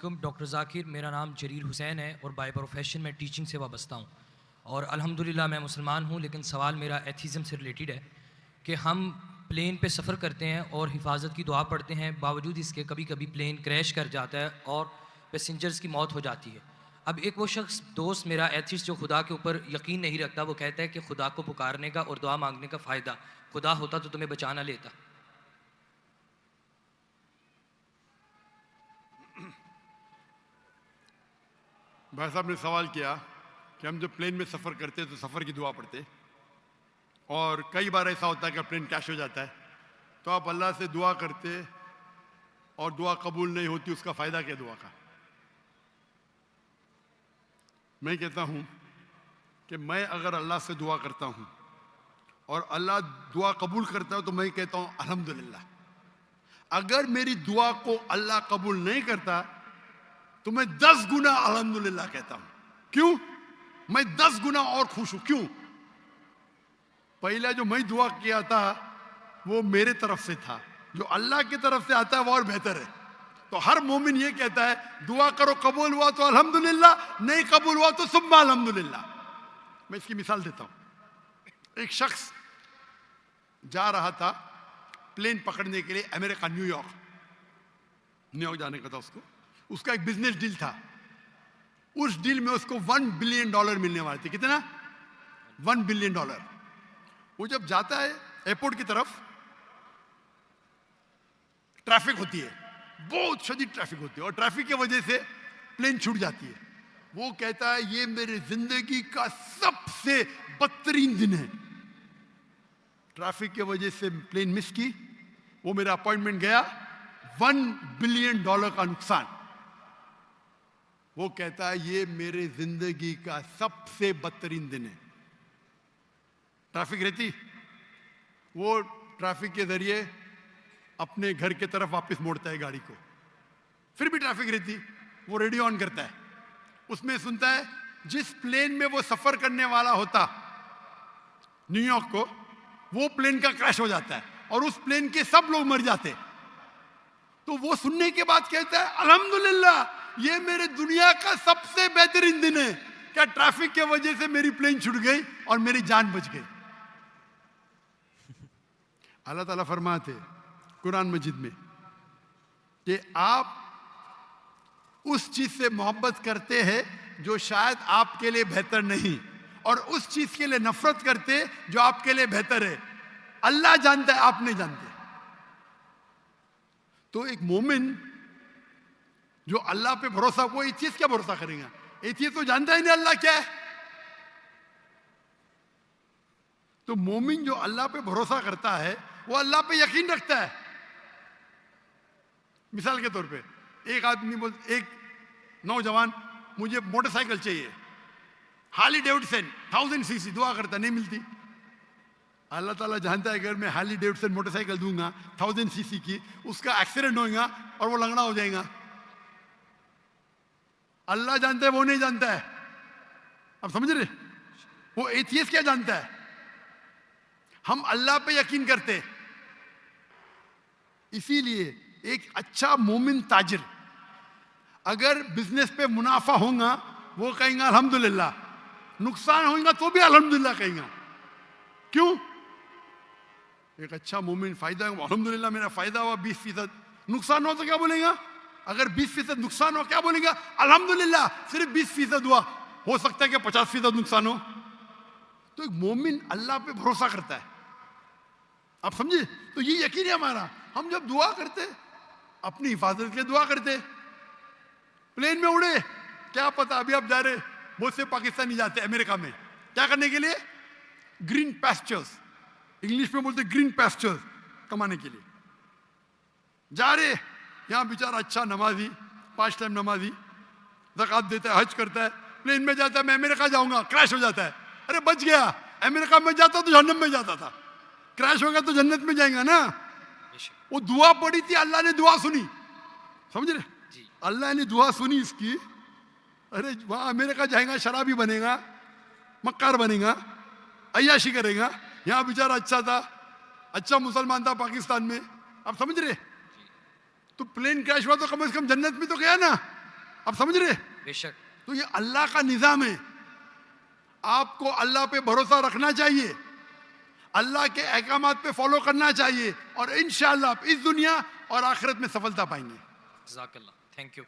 Doctor Zakir, मेरा नाम Jarir Hussain है और बाय प्रोफेशन मैं टीचिंग से वाबस्ता हूँ और अल्हम्दुलिल्लाह मैं मुसलमान हूँ। लेकिन सवाल मेरा एथिज़म से रिलेटेड है कि हम प्लेन पे सफ़र करते हैं और हिफाजत की दुआ पढ़ते हैं, बावजूद इसके कभी कभी प्लेन क्रैश कर जाता है और पैसेंजर्स की मौत हो जाती है। अब एक वो शख्स दोस्त मेरा एथिस्ट जो खुदा के ऊपर यकीन नहीं रखता, वो कहता है कि खुदा को पुकारने का और दुआ मांगने का फ़ायदा, खुदा होता तो तुम्हें बचा ना लेता। भाई साहब ने सवाल किया कि हम जब प्लेन में सफ़र करते तो सफ़र की दुआ पढ़ते, और कई बार ऐसा होता है कि प्लेन क्रैश हो जाता है, तो आप अल्लाह से दुआ करते और दुआ कबूल नहीं होती, उसका फ़ायदा क्या दुआ का? मैं कहता हूँ कि मैं अगर अल्लाह से दुआ करता हूँ और अल्लाह दुआ कबूल करता है तो मैं कहता हूँ अल्हम्दुलिल्लाह। अगर मेरी दुआ को अल्लाह कबूल नहीं करता तो मैं 10 गुना अल्हम्दुलिल्लाह कहता हूं। क्यों? मैं 10 गुना और खुश हूं। क्यों? पहला जो मैं दुआ किया था वो मेरे तरफ से था, जो अल्लाह की तरफ से आता है वो और बेहतर है। तो हर मोमिन ये कहता है दुआ करो, कबूल हुआ तो अल्हम्दुलिल्लाह, नहीं कबूल हुआ तो सुम्मा अल्हम्दुलिल्लाह। मैं इसकी मिसाल देता हूं। एक शख्स जा रहा था प्लेन पकड़ने के लिए अमेरिका, न्यूयॉर्क जाने का था उसको। उसका एक बिजनेस डील था, उस डील में उसको $1 बिलियन मिलने वाले थे। कितना? $1 बिलियन। वो जब जाता है एयरपोर्ट की तरफ, ट्रैफिक होती है, बहुत शदीद ट्रैफिक होती है, और ट्रैफिक की वजह से प्लेन छूट जाती है। वो कहता है ये मेरे जिंदगी का सबसे बदतरीन दिन है। ट्रैफिक की वजह से प्लेन मिस की, वो मेरा अपॉइंटमेंट गया, $1 बिलियन का नुकसान। वो कहता है ये मेरे जिंदगी का सबसे बदतरीन दिन है। ट्रैफिक रहती, वो ट्रैफिक के जरिए अपने घर के तरफ वापस मोड़ता है गाड़ी को। फिर भी ट्रैफिक रहती, वो रेडियो ऑन करता है, उसमें सुनता है जिस प्लेन में वो सफर करने वाला होता न्यूयॉर्क को, वो प्लेन का क्रैश हो जाता है और उस प्लेन के सब लोग मर जाते। तो वो सुनने के बाद कहता है अल्हम्दुलिल्लाह, ये मेरे दुनिया का सबसे बेहतरीन दिन है। क्या ट्रैफिक के वजह से मेरी प्लेन छूट गई और मेरी जान बच गई। अल्लाह ताला फरमाते कुरान मजीद में कि आप उस चीज से मोहब्बत करते हैं जो शायद आपके लिए बेहतर नहीं, और उस चीज के लिए नफरत करते जो आपके लिए बेहतर है। अल्लाह जानता है, आप नहीं जानते। तो एक मोमिन जो अल्लाह पे भरोसा, वो एथियस्ट क्या भरोसा करेगा? एथियस्ट तो जानता ही नहीं अल्लाह क्या है। तो मोमिन जो अल्लाह पे भरोसा करता है वो अल्लाह पे यकीन रखता है। मिसाल के तौर पे एक आदमी एक नौजवान, मुझे मोटरसाइकिल चाहिए, हार्ली डेविडसन 1000 सीसी, दुआ करता नहीं मिलती। अल्लाह ताला जानता है अगर मैं हार्ली डेविडसन मोटरसाइकिल दूंगा 1000 सीसी की, उसका एक्सीडेंट होगा और वो लंगड़ा हो जाएगा। अल्लाह जानता है, वो नहीं जानता है। अब समझ रहे? वो एथियस्ट क्या जानता है? हम अल्लाह पे यकीन करते। इसीलिए एक अच्छा मोमिन ताजिर अगर बिजनेस पे मुनाफा होगा वो कहेगा अल्हम्दुलिल्लाह, नुकसान होगा तो भी अल्हम्दुलिल्लाह कहेगा। क्यों? एक अच्छा मोमिन फायदा, अल्हम्दुलिल्लाह मेरा फायदा हुआ 20%, नुकसान हो तो क्या बोलेगा? अगर 20% नुकसान हो क्या बोलेगा? अल्हम्दुलिल्लाह सिर्फ 20% हुआ, हो सकता है कि 50% नुकसान हो। तो एक मोमिन अल्लाह पे भरोसा करता है। आप समझे? तो ये यकीन है हमारा। हम जब दुआ करते, अपनी हिफाजत के लिए दुआ करते, प्लेन में उड़े, क्या पता अभी आप जा रहे, बहुत से पाकिस्तानी जाते अमेरिका में क्या करने के लिए? ग्रीन पैस्चर्स, इंग्लिश में बोलते ग्रीन पैस्चर्स कमाने के लिए जा रहे। यहां बेचारा अच्छा नमाजी, 5 टाइम नमाजी, ज़कात देता है, हज करता है, प्लेन में जाता है मैं अमेरिका जाऊंगा, क्रैश हो जाता है। अरे बच गया, अमेरिका में जाता तो जहन्नम में जाता था, क्रैश हो गया तो जन्नत में जाएगा ना। वो दुआ पड़ी थी, अल्लाह ने दुआ सुनी। समझ रहे? अल्लाह ने दुआ सुनी इसकी। अरे वहां अमेरिका जाएगा, शराबी बनेगा, मक्कार बनेगा, अय्याशी करेगा। यहां बेचारा अच्छा था, अच्छा मुसलमान था पाकिस्तान में। आप समझ रहे? तो प्लेन क्रैश हुआ तो कम से कम जन्नत में तो गया ना। आप समझ रहे? बेशक। तो ये अल्लाह का निज़ाम है। आपको अल्लाह पे भरोसा रखना चाहिए, अल्लाह के अहकामात पे फॉलो करना चाहिए और इंशाअल्लाह आप इस दुनिया और आखिरत में सफलता पाएंगे। जज़ाकल्लाह, थैंक यू।